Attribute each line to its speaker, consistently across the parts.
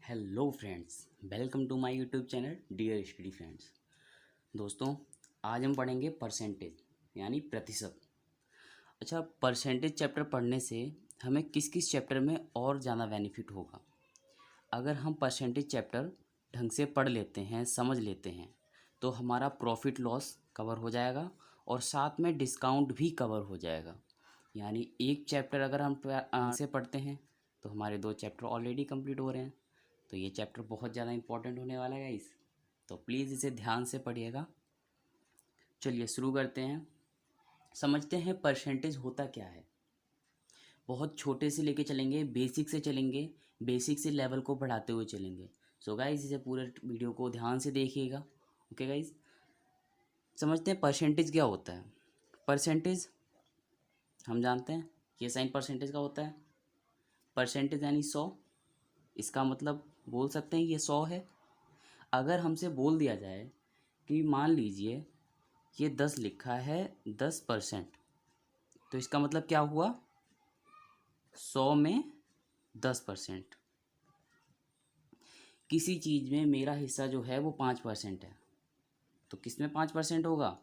Speaker 1: Hello friends, welcome to my YouTube channel dear study friends. दोस्तों, आज हम पढ़ेंगे परसेंटेज यानी प्रतिशत। अच्छा, परसेंटेज चैप्टर पढ़ने से हमें किस किस चैप्टर में और ज़्यादा बेनिफिट होगा? अगर हम परसेंटेज चैप्टर ढंग से पढ़ लेते हैं, समझ लेते हैं, तो हमारा प्रॉफिट लॉस कवर हो जाएगा और साथ में डिस्काउंट भी कवर हो जाएगा। यानी एक चैप्टर अगर हम से पढ़ते हैं तो हमारे दो चैप्टर ऑलरेडी कंप्लीट हो रहे हैं। तो ये चैप्टर बहुत ज़्यादा इंपॉर्टेंट होने वाला है गाइस, तो प्लीज़ इसे ध्यान से पढ़िएगा। चलिए शुरू करते हैं, समझते हैं परसेंटेज होता क्या है। बहुत छोटे से लेके चलेंगे, बेसिक से चलेंगे, बेसिक से लेवल को बढ़ाते हुए चलेंगे। सो गाइस, इसे पूरे वीडियो को ध्यान से देखिएगा। ओके गाइस, समझते हैं परसेंटेज क्या होता है। परसेंटेज हम जानते हैं, ये साइन परसेंटेज का होता है। परसेंटेज यानी 100, इसका मतलब बोल सकते हैं ये 100 है। अगर हमसे बोल दिया जाए कि मान लीजिए ये 10 लिखा है 10%, तो इसका मतलब क्या हुआ? 100 में 10%। किसी चीज़ में मेरा हिस्सा जो है वो 5% है, तो किस में 5% होगा?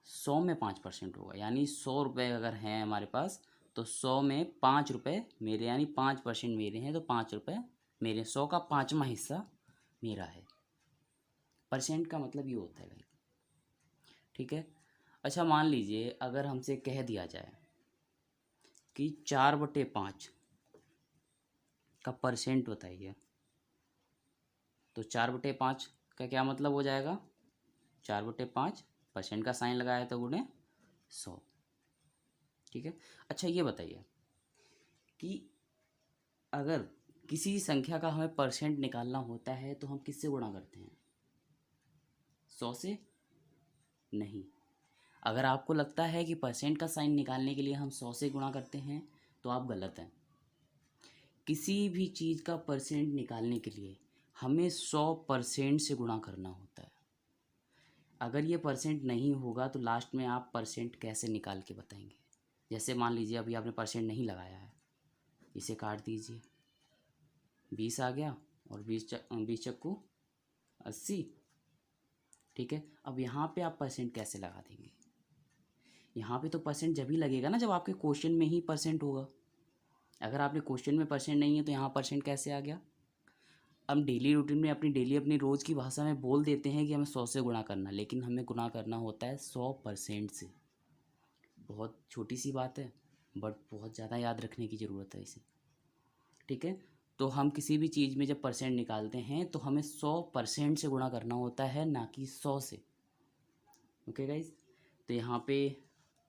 Speaker 1: 100 में 5% होगा। यानी 100 रुपये अगर हैं हमारे पास, तो 100 में 5 रुपये मेरे, यानी 5% मेरे हैं, तो 5 रुपये मेरे। 100 का 5वां हिस्सा मेरा है। परसेंट का मतलब ये होता है भाई, ठीक है। अच्छा, मान लीजिए अगर हमसे कह दिया जाए कि 4/5 का परसेंट बताइए, तो 4/5 का क्या मतलब हो जाएगा? 4/5 परसेंट का साइन लगाया तो गुणे 100, ठीक है। अच्छा, ये बताइए कि अगर किसी संख्या का हमें परसेंट निकालना होता है तो हम किससे गुणा करते हैं? 100 से? नहीं। अगर आपको लगता है कि परसेंट का साइन निकालने के लिए हम 100 से गुणा करते हैं, तो आप गलत हैं। किसी भी चीज़ का परसेंट निकालने के लिए हमें 100% से गुणा करना होता है। अगर ये परसेंट नहीं होगा तो लास्ट में आप परसेंट कैसे निकाल के बताएंगे? जैसे मान लीजिए अभी आपने परसेंट नहीं लगाया है, इसे काट दीजिए, 20 आ गया और 20 चक्कू 80, ठीक है। अब यहाँ पे आप परसेंट कैसे लगा देंगे? यहाँ पे तो परसेंट जब ही लगेगा ना जब आपके क्वेश्चन में ही परसेंट होगा। अगर आपने क्वेश्चन में परसेंट नहीं है तो यहाँ परसेंट कैसे आ गया? हम डेली रूटीन में अपनी रोज़ की भाषा में बोल देते हैं कि हमें 100 से गुणा करना, लेकिन हमें गुणा करना होता है 100% से। बहुत छोटी सी बात है, बट बहुत ज़्यादा याद रखने की ज़रूरत है इसे, ठीक है। तो हम किसी भी चीज़ में जब परसेंट निकालते हैं तो हमें 100% से गुणा करना होता है, ना कि 100 से। ओके गाइज, तो यहाँ पे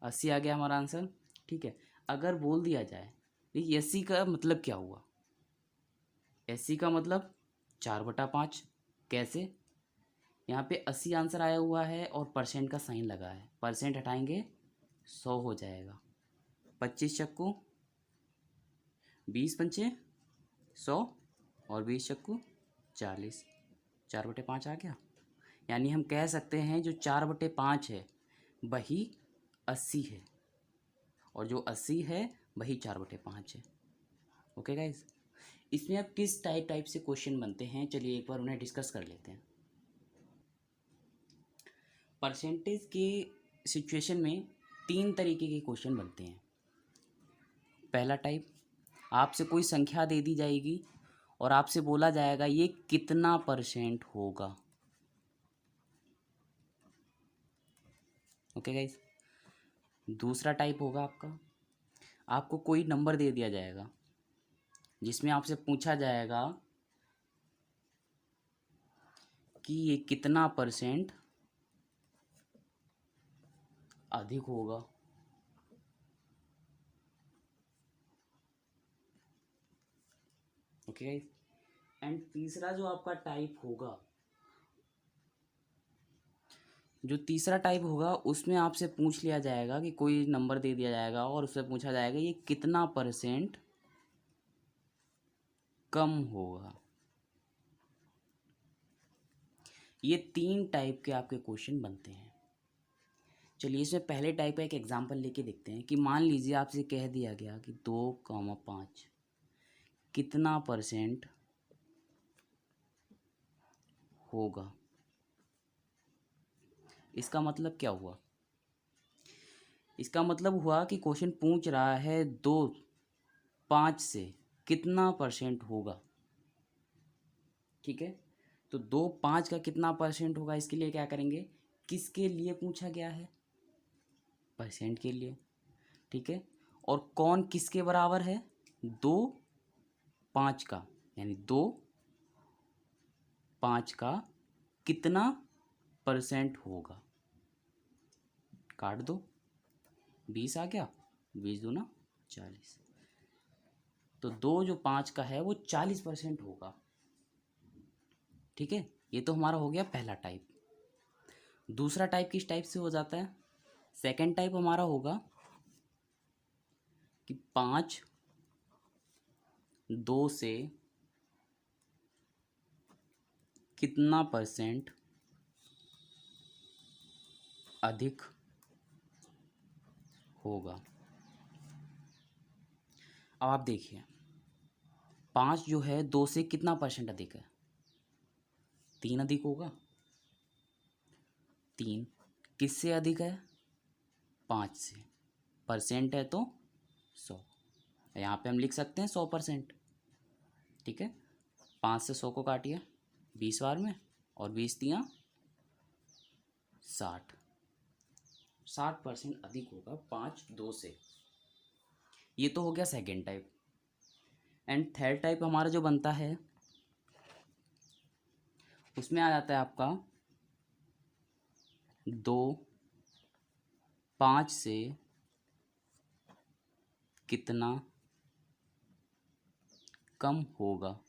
Speaker 1: 80 आ गया हमारा आंसर, ठीक है। अगर बोल दिया जाए देखिए 80 का मतलब क्या हुआ? 80 का मतलब 4/5। कैसे? यहाँ पे 80 आंसर आया हुआ है और परसेंट का साइन लगा है, परसेंट हटाएंगे 100 हो जाएगा। 25 चक्कू 20 पंचे 100 और 20 चक्कू 40, 4/5 आ गया। यानी हम कह सकते हैं जो 4/5 है वही 80 है, और जो 80 है वही 4/5 है। ओके गाइज, इसमें अब किस टाइप से क्वेश्चन बनते हैं, चलिए एक बार उन्हें डिस्कस कर लेते हैं। परसेंटेज के सिचुएशन में 3 तरीके के क्वेश्चन बनते हैं। पहला टाइप, आपसे कोई संख्या दे दी जाएगी और आपसे बोला जाएगा ये कितना परसेंट होगा। Okay guys. दूसरा टाइप होगा आपको कोई नंबर दे दिया जाएगा जिसमें आपसे पूछा जाएगा कि ये कितना परसेंट अधिक होगा। Okay guys. एंड तीसरा जो आपका टाइप होगा, जो तीसरा टाइप होगा उसमें आपसे पूछ लिया जाएगा कि कोई नंबर दे दिया जाएगा और उससे पूछा जाएगा ये कितना परसेंट कम होगा। ये 3 टाइप के आपके क्वेश्चन बनते हैं। चलिए इसमें पहले टाइप का एक एग्जांपल लेके देखते हैं कि मान लीजिए आपसे कह दिया गया कि 2,5 कितना परसेंट होगा। इसका मतलब क्या हुआ? इसका मतलब हुआ कि क्वेश्चन पूछ रहा है 2 5 से कितना परसेंट होगा। ठीक है, तो 2 5 का कितना परसेंट होगा, इसके लिए क्या करेंगे, किसके लिए पूछा गया है, परसेंट के लिए। ठीक है, और कौन किसके बराबर है, 2 5 का, यानी 2 5 का कितना परसेंट होगा। काट दो, 20 आ गया, 20 दूना 40, तो 2 जो 5 का है वो 40% होगा। ठीक है, ये तो हमारा हो गया पहला टाइप। दूसरा टाइप किस टाइप से हो जाता है, सेकंड टाइप हमारा होगा कि 5 2 से कितना परसेंट अधिक होगा। अब आप देखिए, 5 जो है 2 से कितना परसेंट अधिक है, 3 अधिक होगा। 3 किससे अधिक है, 5 से, परसेंट है तो 100, यहाँ पे हम लिख सकते हैं 100%। ठीक है, 5 से 100 को काटिए 20 बार में, और 20 दिया 60, 60% अधिक होगा 5 2 से। ये तो हो गया second type. And third type हमारा जो बनता है उसमें आ जाता है आपका 2 5 से कितना कम होगा,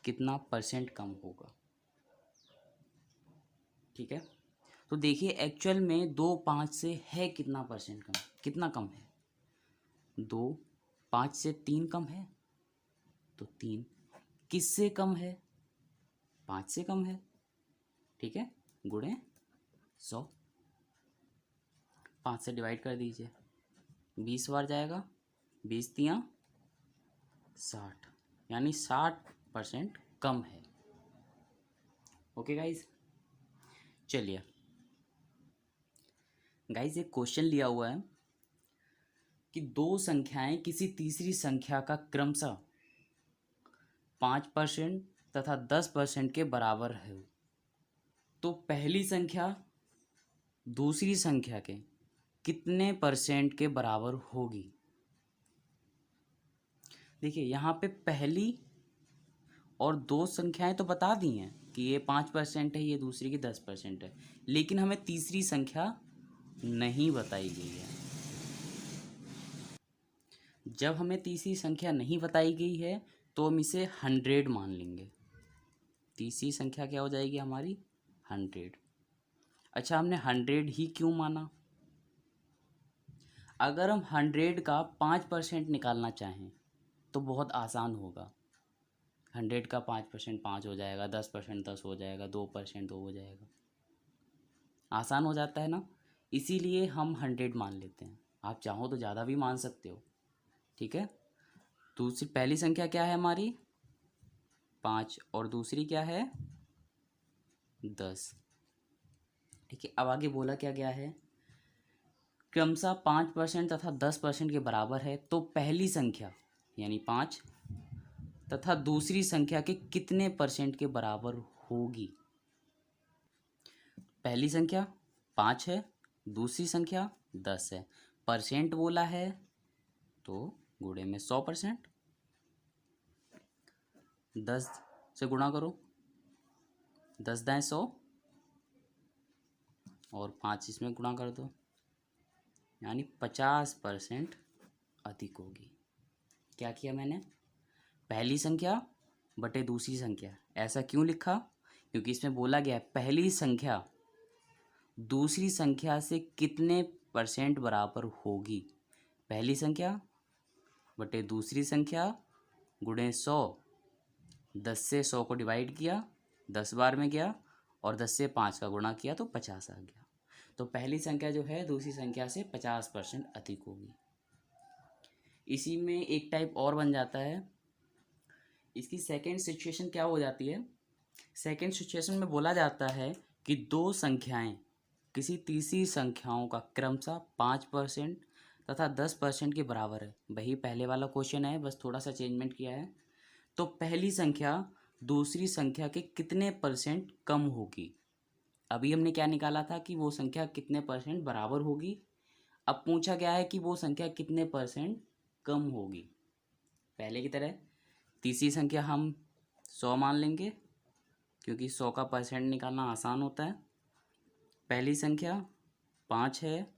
Speaker 1: कितना परसेंट कम होगा। ठीक है, तो देखिए एक्चुअल में 2 5 से है कितना परसेंट कम, कितना कम है, 2 5 से 3 कम है, तो 3 किससे कम है, 5 से कम है। ठीक है, गुणे 100, 5 से डिवाइड कर दीजिए, 20 बार जाएगा, 20 तियाँ 60, यानी 60% कम है। ओके गाइज, चलिए गाइज एक क्वेश्चन लिया हुआ है कि 2 संख्याएं किसी तीसरी संख्या का क्रमशः 5% तथा 10% के बराबर है, तो पहली संख्या दूसरी संख्या के कितने परसेंट के बराबर होगी। देखिए यहाँ पे पहली और 2 संख्याएं तो बता दी हैं कि ये 5% है, ये दूसरी की 10% है, लेकिन हमें तीसरी संख्या नहीं बताई गई है। जब हमें तीसरी संख्या नहीं बताई गई है तो हम इसे 100 मान लेंगे। तीसरी संख्या क्या हो जाएगी हमारी, 100। अच्छा, हमने 100 ही क्यों माना, अगर हम 100 का 5% निकालना चाहें तो बहुत आसान होगा। 100 का 5% 5 हो जाएगा, 10% 10 हो जाएगा, 2% 2 हो जाएगा, आसान हो जाता है ना, इसीलिए हम 100 मान लेते हैं। आप चाहो तो ज़्यादा भी मान सकते हो। ठीक है, दूसरी पहली संख्या क्या है हमारी, 5, और दूसरी क्या है, 10। ठीक है, अब आगे बोला क्या गया है, क्रमशः 5% तथा 10% के बराबर है, तो पहली संख्या यानी 5 तथा दूसरी संख्या के कितने परसेंट के बराबर होगी। पहली संख्या 5 है, दूसरी संख्या 10 है, परसेंट बोला है तो गुणे में 100%, 10 से गुणा करो, 10 दाएँ 100, और 5 इसमें गुणा कर दो, यानी 50% अधिक होगी। क्या किया मैंने, पहली संख्या बटे दूसरी संख्या, ऐसा क्यों लिखा, क्योंकि इसमें बोला गया है पहली संख्या दूसरी संख्या से कितने परसेंट बराबर होगी। पहली संख्या बटे दूसरी संख्या गुणे 100, 10 से 100 को डिवाइड किया, 10 बार में गया, और 10 से 5 का गुणा किया तो 50 आ गया। तो पहली संख्या जो है दूसरी संख्या से 50% अधिक होगी। इसी में एक टाइप और बन जाता है इसकी सेकेंड सिचुएशन क्या हो जाती है? सेकेंड सिचुएशन में बोला जाता है कि दो संख्याएं किसी तीसरी संख्याओं का क्रमशः 5% तथा 10% के बराबर है। वही पहले वाला क्वेश्चन है, बस थोड़ा सा चेंजमेंट किया है। तो पहली संख्या दूसरी संख्या के कितने परसेंट कम होगी? अभी हमने क्या निकाला था कि वो संख्या कितने परसेंट बराबर होगी। अब पूछा गया है कि वो संख्या कितने परसेंट कम होगी। पहले की तरह तीसरी संख्या हम 100 मान लेंगे, क्योंकि 100 का परसेंट निकालना आसान होता है। पहली संख्या 5 है,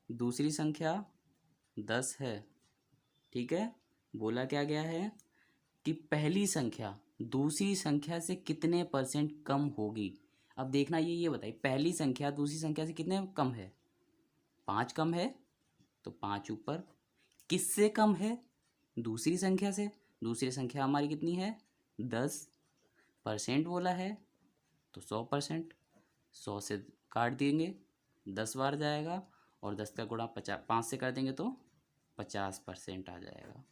Speaker 1: दूसरी संख्या 10 है। ठीक है, बोला क्या गया है कि पहली संख्या दूसरी संख्या से कितने परसेंट कम होगी। अब देखना ये बताइए, पहली संख्या दूसरी संख्या से कितने कम है? 5 कम है, तो 5 ऊपर। किससे कम है? दूसरी संख्या से। दूसरी संख्या हमारी कितनी है? 10% बोला है, तो 100%। 100 से काट देंगे, 10 बार जाएगा, और 10 का गुणा 5 से कर देंगे तो 50% आ जाएगा।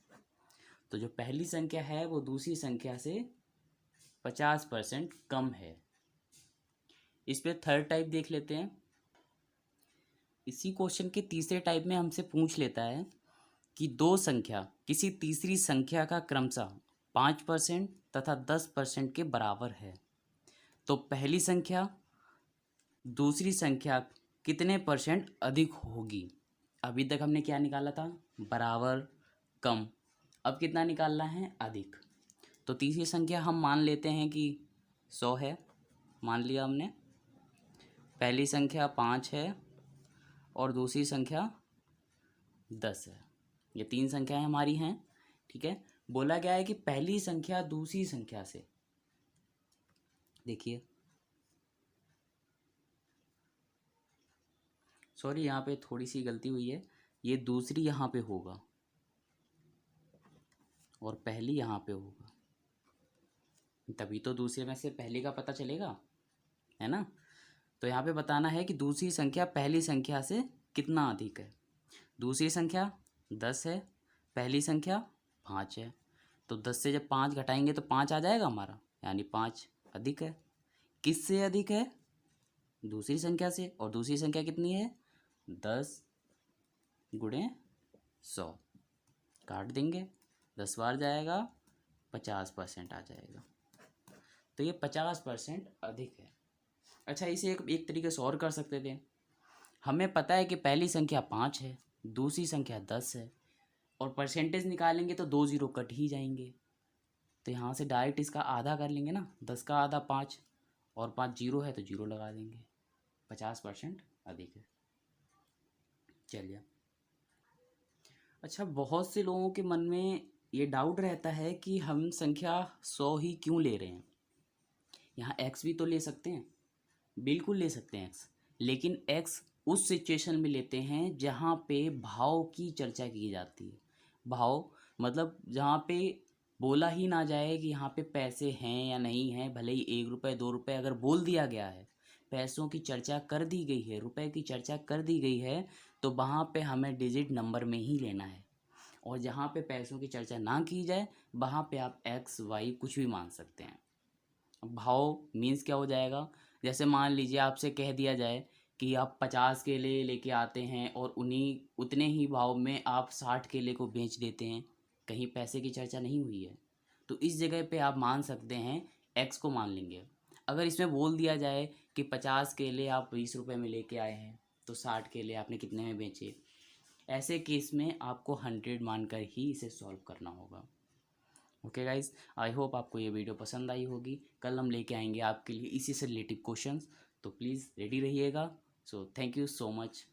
Speaker 1: तो जो पहली संख्या है वो दूसरी संख्या से 50% कम है। इस पे थर्ड टाइप देख लेते हैं। इसी क्वेश्चन के तीसरे टाइप में हमसे पूछ लेता है कि दो संख्या किसी तीसरी संख्या का क्रमशः 5% तथा 10% के बराबर है, तो पहली संख्या दूसरी संख्या कितने परसेंट अधिक होगी। अभी तक हमने क्या निकाला था? बराबर, कम। अब कितना निकालना है? अधिक। तो तीसरी संख्या हम मान लेते हैं कि 100 है, मान लिया हमने। पहली संख्या 5 है और दूसरी संख्या 10 है। ये तीन संख्याएं हमारी हैं। ठीक है, बोला गया है कि पहली संख्या दूसरी संख्या से, देखिए सॉरी यहाँ पे थोड़ी सी गलती हुई है, ये दूसरी यहाँ पे होगा और पहली यहाँ पे होगा, तभी तो दूसरे में से पहली का पता चलेगा, है ना। तो यहाँ पे बताना है कि दूसरी संख्या पहली संख्या से कितना अधिक है। दूसरी संख्या 10 है, पहली संख्या 5 है, तो 10 से जब 5 घटाएंगे तो 5 आ जाएगा हमारा, यानी 5 अधिक है। किससे अधिक है? दूसरी संख्या से। और दूसरी संख्या कितनी है? 10 गुणे 100, काट देंगे, 10 बार जाएगा, 50% आ जाएगा। तो ये 50% अधिक है। अच्छा, इसे एक तरीके से और कर सकते थे। हमें पता है कि पहली संख्या 5 है, दूसरी संख्या 10 है, और परसेंटेज निकालेंगे तो 2 जीरो कट ही जाएंगे। तो यहाँ से डायरेक्ट इसका आधा कर लेंगे ना, 10 का आधा 5, और 5 जीरो है तो जीरो लगा देंगे। 50% अधिक है। चलिए, अच्छा, बहुत से लोगों के मन में ये डाउट रहता है कि हम संख्या 100 ही क्यों ले रहे हैं। यहाँ x भी तो ले सकते हैं, बिल्कुल ले सकते हैं x, लेकिन x उस सिचुएशन में लेते हैं जहाँ पे भाव की चर्चा की जाती है। भाव मतलब जहाँ पे बोला ही ना जाए कि यहाँ पे पैसे हैं या नहीं हैं, भले ही 1 रुपये 2 रुपये अगर बोल दिया गया है, पैसों की चर्चा कर दी गई है, रुपए की चर्चा कर दी गई है, तो वहाँ पे हमें डिजिट नंबर में ही लेना है। और जहाँ पे पैसों की चर्चा ना की जाए वहाँ पे आप x y कुछ भी मान सकते हैं। भाव मीन्स क्या हो जाएगा? जैसे मान लीजिए आपसे कह दिया जाए कि आप 50 केले लेके आते हैं और उन्हीं उतने ही भाव में आप 60 केले को बेच देते हैं, कहीं पैसे की चर्चा नहीं हुई है, तो इस जगह पे आप मान सकते हैं, x को मान लेंगे। अगर इसमें बोल दिया जाए कि 50 केले आप 20 रुपये में लेके आए हैं, तो 60 केले आपने कितने में बेचे, ऐसे केस में आपको 100 मानकर ही इसे सॉल्व करना होगा। ओके गाइज, आई होप आपको ये वीडियो पसंद आई होगी। कल हम लेके आएंगे आपके लिए इसी से रिलेटिव क्वेश्चंस, तो प्लीज़ रेडी रहिएगा। So thank you so much.